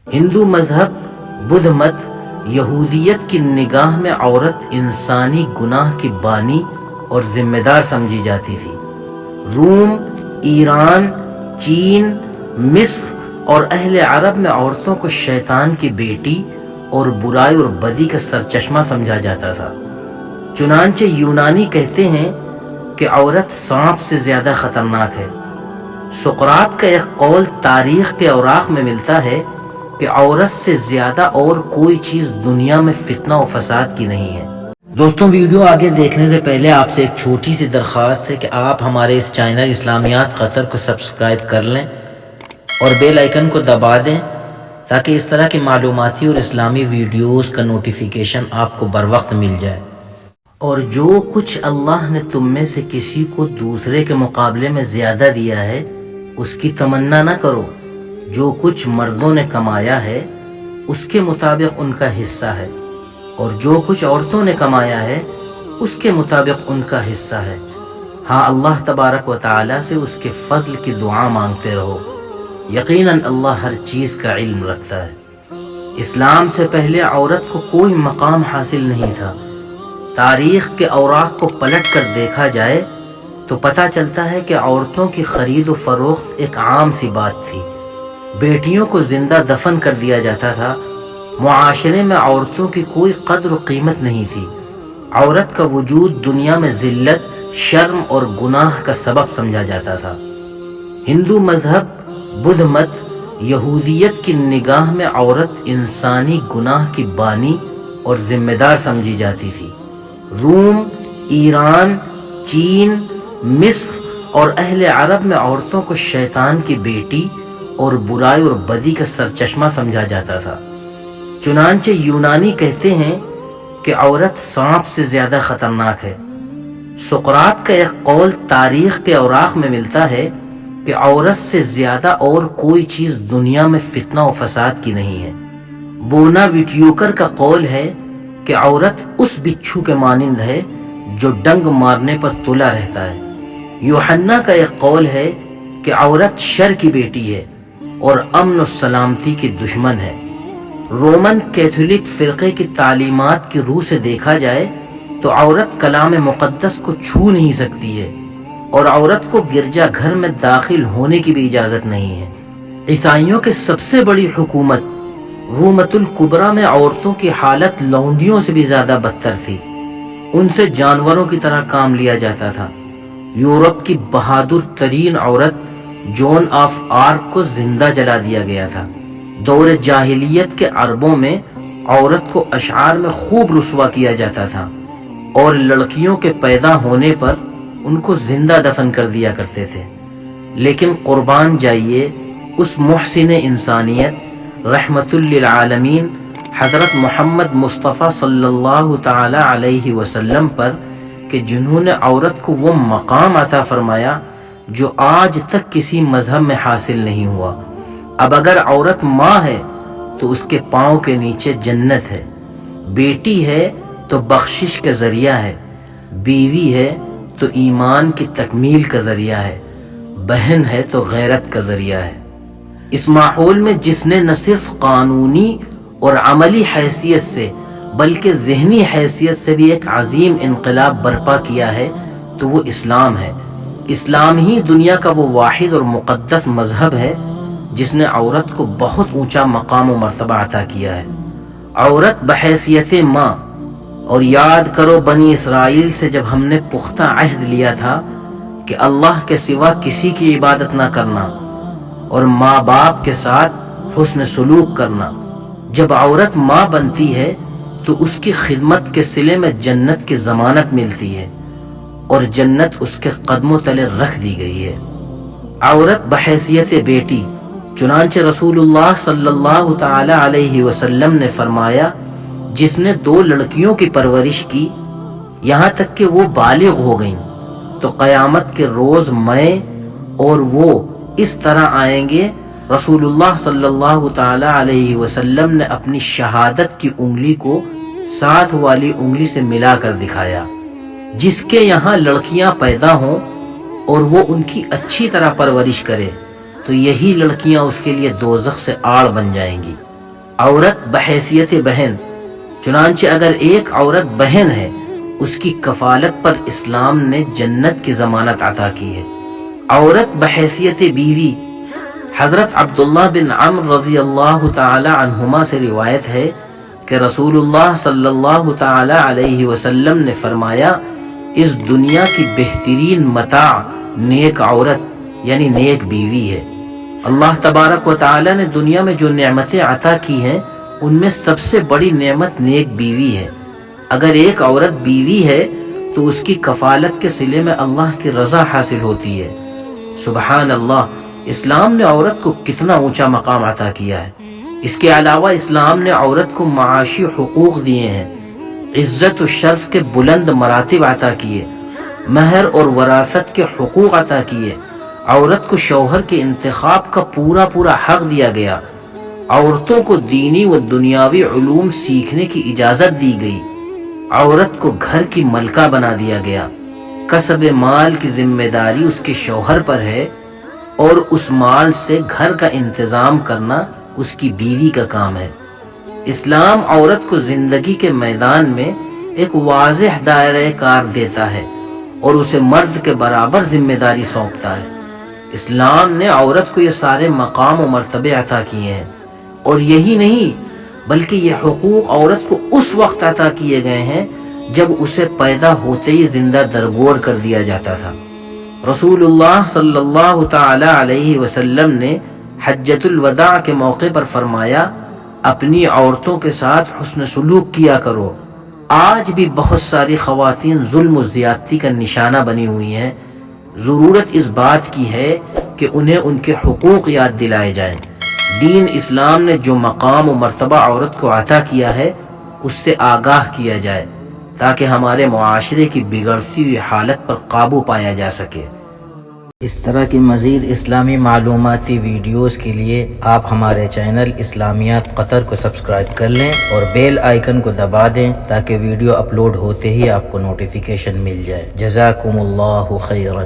ہندو مذہب، بدھ مت، یہودیت کی نگاہ میں عورت انسانی گناہ کی بانی اور ذمہ دار سمجھی جاتی تھی۔ روم، ایران، چین، مصر اور اہل عرب میں عورتوں کو شیطان کی بیٹی اور برائی اور بدی کا سرچشمہ سمجھا جاتا تھا۔ چنانچہ یونانی کہتے ہیں کہ عورت سانپ سے زیادہ خطرناک ہے۔ سقراط کا ایک قول تاریخ کے اوراق میں ملتا ہے کہ عورت سے زیادہ اور کوئی چیز دنیا میں فتنہ و فساد کی نہیں ہے۔ دوستوں، ویڈیو آگے دیکھنے سے پہلے آپ سے ایک چھوٹی سی درخواست ہے کہ آپ ہمارے اس چینل اسلامیات قطر کو سبسکرائب کر لیں اور بیل آئیکن کو دبا دیں تاکہ اس طرح کی معلوماتی اور اسلامی ویڈیوز کا نوٹیفیکیشن آپ کو بر وقت مل جائے۔ اور جو کچھ اللہ نے تم میں سے کسی کو دوسرے کے مقابلے میں زیادہ دیا ہے اس کی تمنا نہ کرو۔ جو کچھ مردوں نے کمایا ہے اس کے مطابق ان کا حصہ ہے، اور جو کچھ عورتوں نے کمایا ہے اس کے مطابق ان کا حصہ ہے۔ ہاں، اللہ تبارک و تعالی سے اس کے فضل کی دعا مانگتے رہو، یقیناً اللہ ہر چیز کا علم رکھتا ہے۔ اسلام سے پہلے عورت کو کوئی مقام حاصل نہیں تھا۔ تاریخ کے اوراق کو پلٹ کر دیکھا جائے تو پتہ چلتا ہے کہ عورتوں کی خرید و فروخت ایک عام سی بات تھی۔ بیٹیوں کو زندہ دفن کر دیا جاتا تھا۔ معاشرے میں عورتوں کی کوئی قدر و قیمت نہیں تھی۔ عورت کا وجود دنیا میں ذلت، شرم اور گناہ کا سبب سمجھا جاتا تھا۔ ہندو مذہب، بدھ مت، یہودیت کی نگاہ میں عورت انسانی گناہ کی بانی اور ذمہ دار سمجھی جاتی تھی۔ روم، ایران، چین، مصر اور اہل عرب میں عورتوں کو شیطان کی بیٹی اور برائی اور بدی کا سرچشمہ سمجھا جاتا تھا۔ چنانچہ یونانی کہتے ہیں کہ عورت سانپ سے زیادہ خطرناک ہے۔ سقراط کا ایک قول تاریخ کے اوراق میں ملتا ہے کہ عورت سے زیادہ اور کوئی چیز دنیا میں فتنہ و فساد کی نہیں ہے۔ بونا ویٹیوکر کا قول ہے کہ عورت اس بچھو کے مانند ہے جو ڈنگ مارنے پر تلا رہتا ہے۔ یوحنا کا ایک قول ہے کہ عورت شر کی بیٹی ہے اور امن و سلامتی کی دشمن ہے۔ رومن کیتھولک فرقے کی تعلیمات کی روح سے دیکھا جائے تو عورت کلام مقدس کو چھو نہیں سکتی ہے، اور عورت کو گرجا گھر میں داخل ہونے کی بھی اجازت نہیں ہے۔ عیسائیوں کی سب سے بڑی حکومت رومت الکبریٰ میں عورتوں کی حالت لونڈیوں سے بھی زیادہ بدتر تھی۔ ان سے جانوروں کی طرح کام لیا جاتا تھا۔ یورپ کی بہادر ترین عورت جون آف آرک کو زندہ جلا دیا گیا تھا۔ دور جاہلیت کے عربوں میں عورت کو اشعار میں خوب رسوا کیا جاتا تھا، اور لڑکیوں کے پیدا ہونے پر ان کو زندہ دفن کر دیا کرتے تھے۔ لیکن قربان جائیے اس محسن انسانیت رحمت للعالمین حضرت محمد مصطفیٰ صلی اللہ تعالی علیہ وسلم پر کہ جنہوں نے عورت کو وہ مقام عطا فرمایا جو آج تک کسی مذہب میں حاصل نہیں ہوا۔ اب اگر عورت ماں ہے تو اس کے پاؤں کے نیچے جنت ہے، بیٹی ہے تو بخشش کا ذریعہ ہے، بیوی ہے تو ایمان کی تکمیل کا ذریعہ ہے، بہن ہے تو غیرت کا ذریعہ ہے۔ اس ماحول میں جس نے نہ صرف قانونی اور عملی حیثیت سے بلکہ ذہنی حیثیت سے بھی ایک عظیم انقلاب برپا کیا ہے تو وہ اسلام ہے۔ اسلام ہی دنیا کا وہ واحد اور مقدس مذہب ہے جس نے عورت کو بہت اونچا مقام و مرتبہ عطا کیا ہے۔ عورت بحیثیت ماں، اور یاد کرو بنی اسرائیل سے جب ہم نے پختہ عہد لیا تھا کہ اللہ کے سوا کسی کی عبادت نہ کرنا اور ماں باپ کے ساتھ حسن سلوک کرنا۔ جب عورت ماں بنتی ہے تو اس کی خدمت کے صلے میں جنت کی ضمانت ملتی ہے، اور جنت اس کے قدموں تلے رکھ دی گئی ہے۔ عورت بحیثیت بیٹی، چنانچہ رسول اللہ صلی اللہ تعالی علیہ وسلم نے فرمایا، جس نے 2 لڑکیوں کی پرورش کی یہاں تک کہ وہ بالغ ہو گئیں تو قیامت کے روز میں اور وہ اس طرح آئیں گے۔ رسول اللہ صلی اللہ تعالی علیہ وسلم نے اپنی شہادت کی انگلی کو ساتھ والی انگلی سے ملا کر دکھایا۔ جس کے یہاں لڑکیاں پیدا ہوں اور وہ ان کی اچھی طرح پرورش کرے تو یہی لڑکیاں اس کے لیے دوزخ سے آڑ بن جائیں گی۔ عورت بحیثیت بہن، چنانچہ اگر ایک عورت بہن ہے اس کی کفالت پر اسلام نے جنت کی ضمانت عطا کی ہے۔ عورت بحیثیت بیوی، حضرت عبداللہ بن عمرو رضی اللہ تعالی عنہما سے روایت ہے کہ رسول اللہ صلی اللہ تعالی علیہ وسلم نے فرمایا، اس دنیا کی بہترین متاع نیک عورت یعنی نیک بیوی ہے۔ اللہ تبارک و تعالی نے دنیا میں جو نعمتیں عطا کی ہیں ان میں سب سے بڑی نعمت نیک بیوی ہے۔ اگر ایک عورت بیوی ہے تو اس کی کفالت کے صلے میں اللہ کی رضا حاصل ہوتی ہے۔ سبحان اللہ، اسلام نے عورت کو کتنا اونچا مقام عطا کیا ہے۔ اس کے علاوہ اسلام نے عورت کو معاشی حقوق دیے ہیں، عزت و شرف کے بلند مراتب عطا کیے، مہر اور وراثت کے حقوق عطا کیے، عورت کو شوہر کے انتخاب کا پورا حق دیا گیا، عورتوں کو دینی و دنیاوی علوم سیکھنے کی اجازت دی گئی، عورت کو گھر کی ملکہ بنا دیا گیا، کسب مال کی ذمہ داری اس کے شوہر پر ہے اور اس مال سے گھر کا انتظام کرنا اس کی بیوی کا کام ہے۔ اسلام عورت کو زندگی کے میدان میں ایک واضح دائرہ کار دیتا ہے اور اسے مرد کے برابر ذمہ داری سونپتا ہے۔ اسلام نے عورت کو یہ سارے مقام و مرتبے عطا کیے ہیں، اور یہی نہیں بلکہ یہ حقوق عورت کو اس وقت عطا کیے گئے ہیں جب اسے پیدا ہوتے ہی زندہ درگور کر دیا جاتا تھا۔ رسول اللہ صلی اللہ تعالی علیہ وسلم نے حجۃ الوداع کے موقع پر فرمایا، اپنی عورتوں کے ساتھ حسن سلوک کیا کرو۔ آج بھی بہت ساری خواتین ظلم و زیادتی کا نشانہ بنی ہوئی ہیں، ضرورت اس بات کی ہے کہ انہیں ان کے حقوق یاد دلائے جائیں۔ دین اسلام نے جو مقام و مرتبہ عورت کو عطا کیا ہے اس سے آگاہ کیا جائے تاکہ ہمارے معاشرے کی بگڑتی ہوئی حالت پر قابو پایا جا سکے۔ اس طرح کی مزید اسلامی معلوماتی ویڈیوز کے لیے آپ ہمارے چینل اسلامیات قطر کو سبسکرائب کر لیں اور بیل آئیکن کو دبا دیں تاکہ ویڈیو اپلوڈ ہوتے ہی آپ کو نوٹیفیکیشن مل جائے۔ جزاکم اللہ خیرا۔